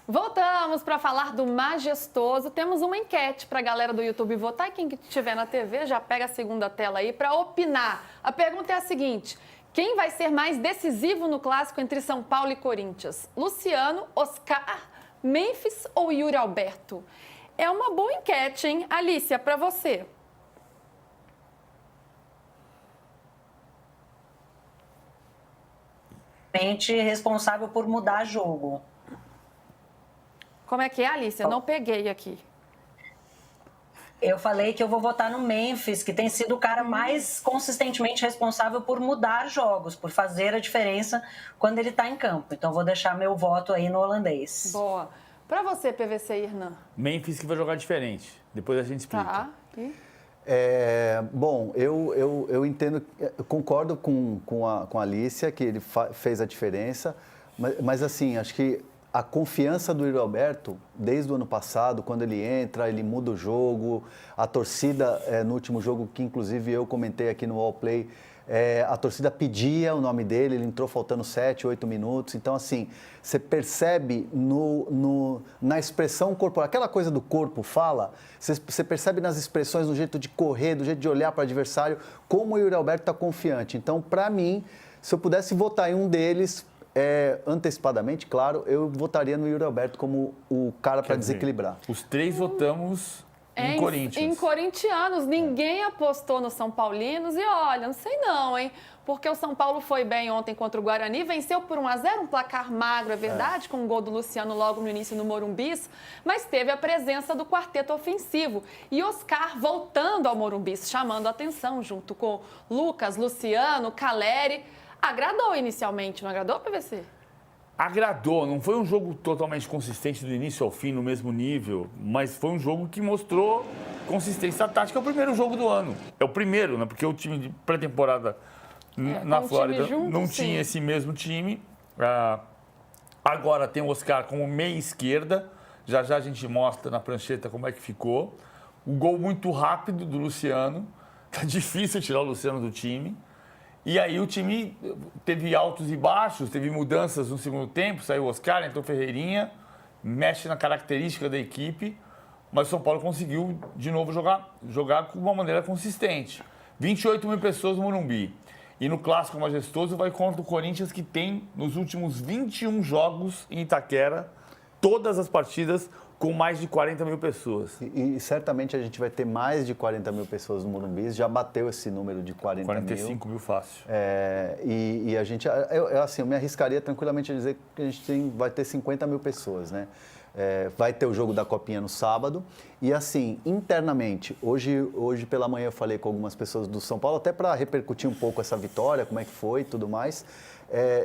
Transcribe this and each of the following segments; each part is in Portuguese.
Voltamos para falar do majestoso. Temos uma enquete para a galera do YouTube votar. E quem estiver na TV já pega a segunda tela aí para opinar. A pergunta é a seguinte: quem vai ser mais decisivo no clássico entre São Paulo e Corinthians? Luciano, Oscar, Memphis ou Yuri Alberto? É uma boa enquete, hein? Alícia, para você. Responsável por mudar jogo. Como é que é, Alícia? Eu não peguei aqui. Eu falei que eu vou votar no Memphis, que tem sido o cara mais consistentemente responsável por mudar jogos, por fazer a diferença quando ele está em campo. Então, vou deixar meu voto aí no holandês. Boa. Para você, PVC, Irnan? Memphis que vai jogar diferente. Depois a gente explica. Tá. Bom, eu entendo, eu concordo com a Alícia, que ele fez a diferença, mas assim, acho que a confiança do Yuri Alberto, desde o ano passado, quando ele entra, ele muda o jogo, a torcida, no último jogo, que inclusive eu comentei aqui no All Play, a torcida pedia o nome dele, ele entrou faltando 7, 8 minutos. Então, assim, você percebe na expressão corporal, aquela coisa do corpo fala, você percebe nas expressões, no jeito de correr, do jeito de olhar para o adversário, como o Yuri Alberto está confiante. Então, para mim, se eu pudesse votar em um deles, antecipadamente, claro, eu votaria no Yuri Alberto como o cara para desequilibrar. Os três votamos em Corinthians. Em corintianos, ninguém apostou nos São Paulinos e olha, não sei não, hein? Porque o São Paulo foi bem ontem contra o Guarani, venceu por 1-0, um placar magro, é verdade, com um gol do Luciano logo no início no Morumbis, mas teve a presença do quarteto ofensivo. E Oscar voltando ao Morumbis, chamando a atenção junto com Lucas, Luciano, Caleri. Agradou inicialmente, não agradou, PVC? Agradou, não foi um jogo totalmente consistente do início ao fim, no mesmo nível, mas foi um jogo que mostrou consistência tática. É o primeiro jogo do ano. É o primeiro, né? Porque o time de pré-temporada na Flórida junto, não tinha esse mesmo time. Agora tem o Oscar como meia esquerda. Já já a gente mostra na prancheta como é que ficou. O gol muito rápido do Luciano. Tá difícil tirar o Luciano do time. E aí o time teve altos e baixos, teve mudanças no segundo tempo, saiu o Oscar, entrou o Ferreirinha, mexe na característica da equipe, mas o São Paulo conseguiu de novo jogar com uma maneira consistente. 28 mil pessoas no Morumbi. E no Clássico Majestoso vai contra o Corinthians, que tem, nos últimos 21 jogos em Itaquera, todas as partidas com mais de 40 mil pessoas. E certamente a gente vai ter mais de 40 mil pessoas no Morumbi, já bateu esse número de 45 mil fácil. E a gente, assim, eu me arriscaria tranquilamente a dizer que a gente vai ter 50 mil pessoas, né? Vai ter o jogo da Copinha no sábado. E assim, internamente, hoje pela manhã eu falei com algumas pessoas do São Paulo, até para repercutir um pouco essa vitória, como é que foi e tudo mais.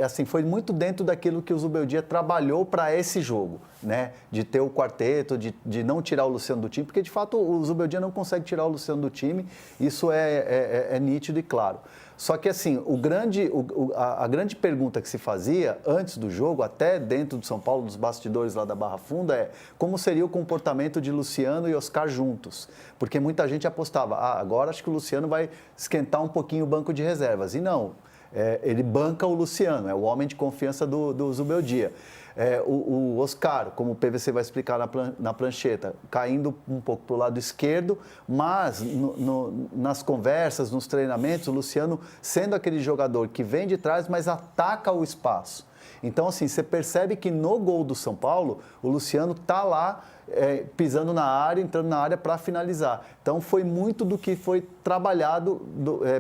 Assim, foi muito dentro daquilo que o Zubeldia trabalhou para esse jogo, né? De ter o quarteto, de não tirar o Luciano do time, porque de fato o Zubeldia não consegue tirar o Luciano do time, isso é nítido e claro. Só que assim, a grande pergunta que se fazia antes do jogo, até dentro do São Paulo, dos bastidores lá da Barra Funda, como seria o comportamento de Luciano e Oscar juntos. Porque muita gente apostava, agora acho que o Luciano vai esquentar um pouquinho o banco de reservas. E não, ele banca o Luciano, é o homem de confiança do Zubeldia. O Oscar, como o PVC vai explicar na prancheta, caindo um pouco para o lado esquerdo, mas nas conversas, nos treinamentos, o Luciano sendo aquele jogador que vem de trás, mas ataca o espaço. Então, assim, você percebe que no gol do São Paulo, o Luciano está lá pisando na área, entrando na área para finalizar. Então, foi muito do que foi trabalhado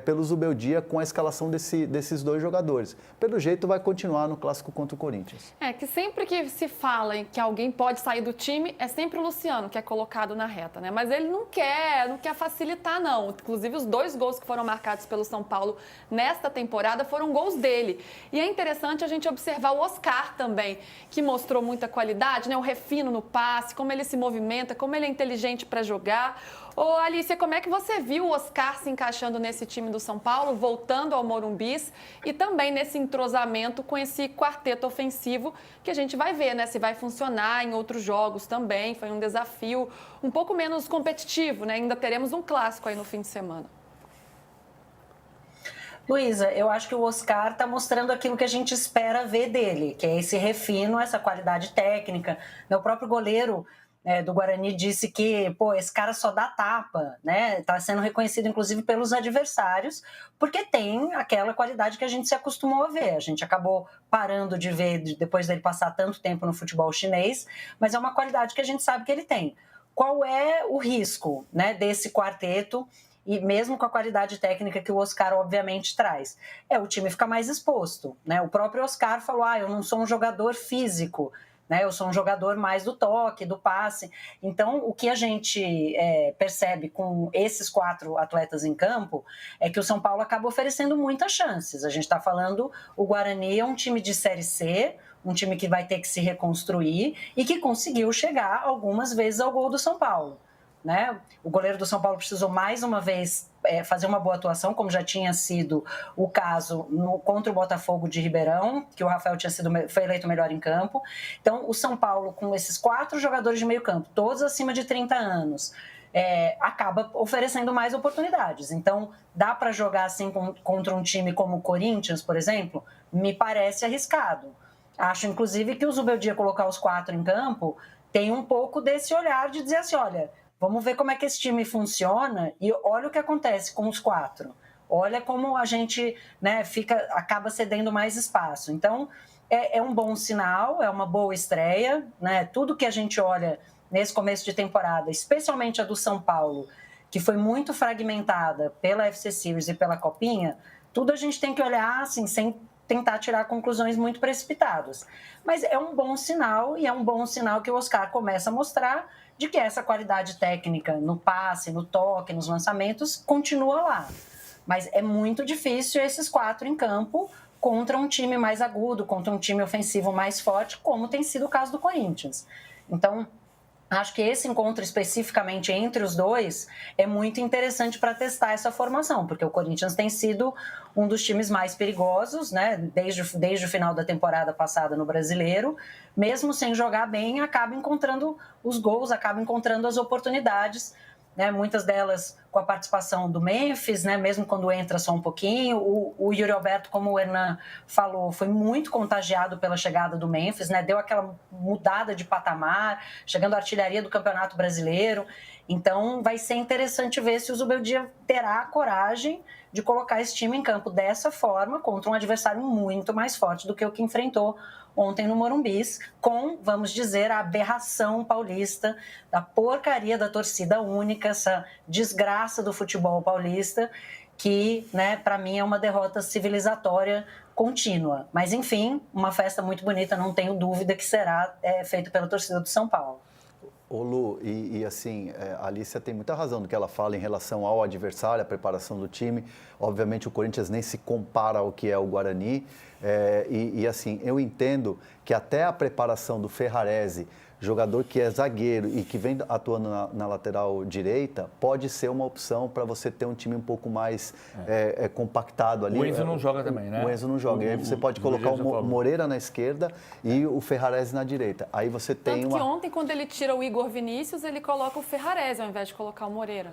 pelo Zubeldia com a escalação desses dois jogadores. Pelo jeito, vai continuar no Clássico contra o Corinthians. Que sempre que se fala em que alguém pode sair do time, é sempre o Luciano que é colocado na reta, né? Mas ele não quer facilitar, não. Inclusive, os 2 gols que foram marcados pelo São Paulo nesta temporada foram gols dele. E é interessante a gente observar o Oscar também, que mostrou muita qualidade, né? O refino no passe, como ele se movimenta, como ele é inteligente para jogar. Ô, Alícia, como é que você viu o Oscar se encaixando nesse time do São Paulo, voltando ao Morumbis e também nesse entrosamento com esse quarteto ofensivo que a gente vai ver, né? Se vai funcionar em outros jogos também. Foi um desafio um pouco menos competitivo, né? Ainda teremos um clássico aí no fim de semana. Luísa, eu acho que o Oscar está mostrando aquilo que a gente espera ver dele, que é esse refino, essa qualidade técnica. O próprio goleiro do Guarani disse que, pô, esse cara só dá tapa, né? Está sendo reconhecido, inclusive, pelos adversários, porque tem aquela qualidade que a gente se acostumou a ver. A gente acabou parando de ver depois dele passar tanto tempo no futebol chinês, mas é uma qualidade que a gente sabe que ele tem. Qual é o risco, né, desse quarteto? E mesmo com a qualidade técnica que o Oscar obviamente traz, o time fica mais exposto, né? O próprio Oscar falou, eu não sou um jogador físico, né? Eu sou um jogador mais do toque, do passe. Então, o que a gente percebe com esses 4 atletas em campo é que o São Paulo acaba oferecendo muitas chances. A gente está falando, o Guarani é um time de Série C, um time que vai ter que se reconstruir e que conseguiu chegar algumas vezes ao gol do São Paulo. Né? O goleiro do São Paulo precisou mais uma vez fazer uma boa atuação, como já tinha sido o caso contra o Botafogo de Ribeirão, que o Rafael foi eleito melhor em campo. Então, o São Paulo, com esses 4 jogadores de meio campo, todos acima de 30 anos, acaba oferecendo mais oportunidades. Então, dá para jogar assim contra um time como o Corinthians, por exemplo? Me parece arriscado. Acho, inclusive, que o Zubeldia colocar os 4 em campo tem um pouco desse olhar de dizer assim, olha, vamos ver como é que esse time funciona e olha o que acontece com os 4. Olha como a gente, né, acaba cedendo mais espaço. Então, é um bom sinal, é uma boa estreia. Né? Tudo que a gente olha nesse começo de temporada, especialmente a do São Paulo, que foi muito fragmentada pela FC Series e pela Copinha, tudo a gente tem que olhar assim, sem tentar tirar conclusões muito precipitadas. Mas é um bom sinal e é um bom sinal que o Oscar começa a mostrar de que essa qualidade técnica no passe, no toque, nos lançamentos, continua lá. Mas é muito difícil esses 4 em campo contra um time mais agudo, contra um time ofensivo mais forte, como tem sido o caso do Corinthians. Então, acho que esse encontro especificamente entre os dois é muito interessante para testar essa formação, porque o Corinthians tem sido um dos times mais perigosos, né? Desde o final da temporada passada no Brasileiro, mesmo sem jogar bem, acaba encontrando os gols, acaba encontrando as oportunidades, né? Muitas delas com a participação do Memphis, né? Mesmo quando entra só um pouquinho. O Yuri Alberto, como o Hernan falou, foi muito contagiado pela chegada do Memphis, né? Deu aquela mudada de patamar, chegando à artilharia do Campeonato Brasileiro. Então, vai ser interessante ver se o Zubeldia terá a coragem de colocar esse time em campo dessa forma, contra um adversário muito mais forte do que o que enfrentou ontem no Morumbi, com, vamos dizer, a aberração paulista, da porcaria da torcida única, essa desgraça do futebol paulista, que, né, para mim é uma derrota civilizatória contínua. Mas, enfim, uma festa muito bonita, não tenho dúvida que será feita pela torcida do São Paulo. Ô Lu, assim, a Alicia tem muita razão no que ela fala em relação ao adversário, a preparação do time. Obviamente o Corinthians nem se compara ao que é o Guarani. Assim, eu entendo que até a preparação do Ferrarese, jogador que é zagueiro e que vem atuando na lateral direita, pode ser uma opção para você ter um time um pouco mais compactado ali. O Enzo não joga também, né? O Enzo não joga. E aí você pode colocar o Moreira na esquerda e o Ferrarese na direita. Aí você tem Tanto que ontem, quando ele tira o Igor Vinícius, ele coloca o Ferrarese ao invés de colocar o Moreira.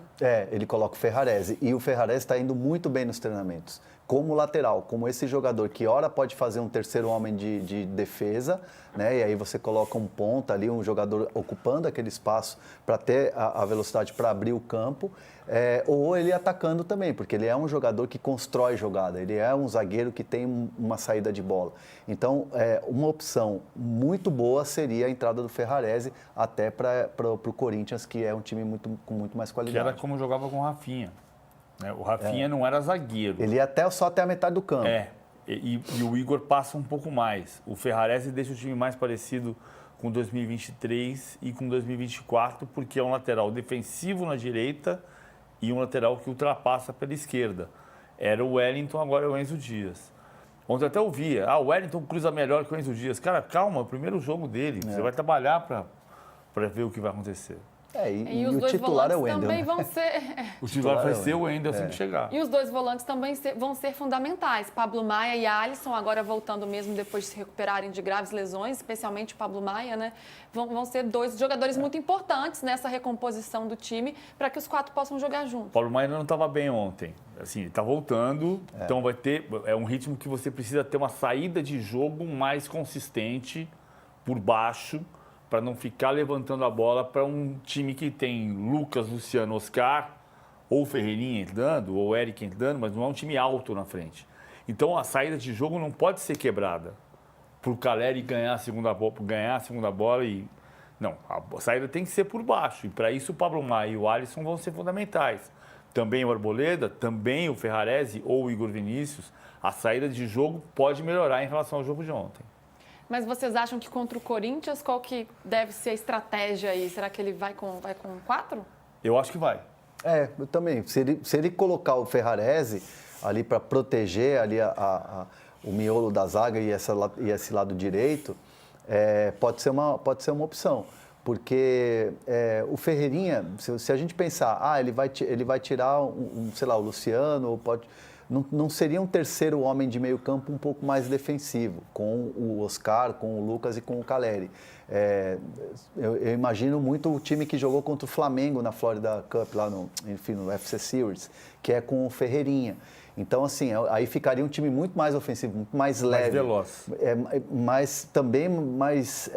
Ele coloca o Ferrarese. E o Ferrarese está indo muito bem nos treinamentos. Como lateral, como esse jogador que ora pode fazer um terceiro homem de defesa, né? E aí você coloca um ponta ali, um jogador ocupando aquele espaço para ter a velocidade para abrir o campo, ou ele atacando também, porque ele é um jogador que constrói jogada, ele é um zagueiro que tem uma saída de bola. Então, uma opção muito boa seria a entrada do Ferrarese até para o Corinthians, que é um time com muito mais qualidade. Que era como jogava com o Rafinha. O Rafinha não era zagueiro. Ele ia só até a metade do campo. E o Igor passa um pouco mais. O Ferrarese deixa o time mais parecido com 2023 e com 2024, porque é um lateral defensivo na direita e um lateral que ultrapassa pela esquerda. Era o Wellington, agora é o Enzo Dias. Ontem eu até ouvia, o Wellington cruza melhor que o Enzo Dias. Cara, calma, é o primeiro jogo dele. Você vai trabalhar para ver o que vai acontecer. E os o dois titular é o volantes Wendel. também Né? vão ser... O titular vai ser o Wendel assim que chegar. E os dois volantes também vão ser fundamentais. Pablo Maia e Alisson, agora voltando mesmo depois de se recuperarem de graves lesões, especialmente o Pablo Maia, né? Vão ser dois jogadores muito importantes nessa recomposição do time para que os quatro possam jogar juntos. O Paulo Maia não estava bem ontem. Assim, ele está voltando, então vai ter... É um ritmo que você precisa ter uma saída de jogo mais consistente por baixo, para não ficar levantando a bola para um time que tem Lucas, Luciano, Oscar, ou Ferreirinha entrando, ou Eric entrando, mas não é um time alto na frente. Então a saída de jogo não pode ser quebrada para o Caleri ganhar a segunda bola e... Não, a saída tem que ser por baixo. E para isso o Pablo Maia e o Alisson vão ser fundamentais. Também o Arboleda, também o Ferrarese ou o Igor Vinícius. A saída de jogo pode melhorar em relação ao jogo de ontem. Mas vocês acham que contra o Corinthians, qual que deve ser a estratégia aí? Será que ele vai com 4? Eu acho que vai. Eu também. Se ele colocar o Ferrarese ali para proteger ali o miolo da zaga e esse lado direito, pode ser uma opção. Porque o Ferreirinha, se a gente pensar, ele vai tirar sei lá, o Luciano, ou pode... Não seria um terceiro homem de meio campo um pouco mais defensivo, com o Oscar, com o Lucas e com o Caleri. Eu imagino muito o time que jogou contra o Flamengo na Florida Cup, lá no FC Series, que é com o Ferreirinha. Então, assim, aí ficaria um time muito mais ofensivo, muito mais leve. Mais veloz. Mas também mais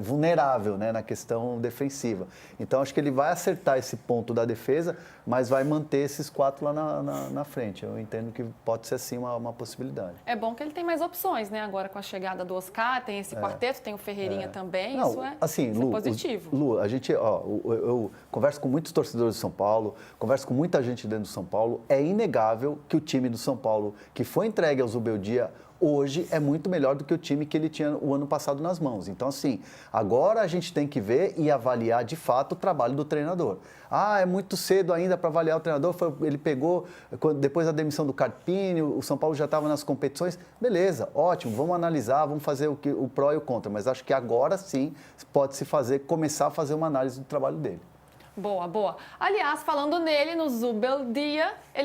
vulnerável, né, na questão defensiva. Então, acho que ele vai acertar esse ponto da defesa, mas vai manter esses 4 lá na frente. Eu entendo que pode ser, sim, uma possibilidade. É bom que ele tem mais opções, né? Agora com a chegada do Oscar, tem esse quarteto, tem o Ferreirinha também. Não, isso é, assim, isso Lu, é positivo. Lu, a gente, eu converso com muitos torcedores de São Paulo, converso com muita gente dentro do São Paulo. É inegável que o time do São Paulo, que foi entregue ao Zubeldia, hoje é muito melhor do que o time que ele tinha o ano passado nas mãos. Então, assim, agora a gente tem que ver e avaliar de fato o trabalho do treinador. É muito cedo ainda para avaliar o treinador. Ele pegou, depois da demissão do Carpini, o São Paulo já estava nas competições. Beleza, ótimo, vamos analisar, vamos fazer o pró e o contra. Mas acho que agora sim pode-se começar a fazer uma análise do trabalho dele. Boa, boa. Aliás, falando nele, no Zubeldia, ele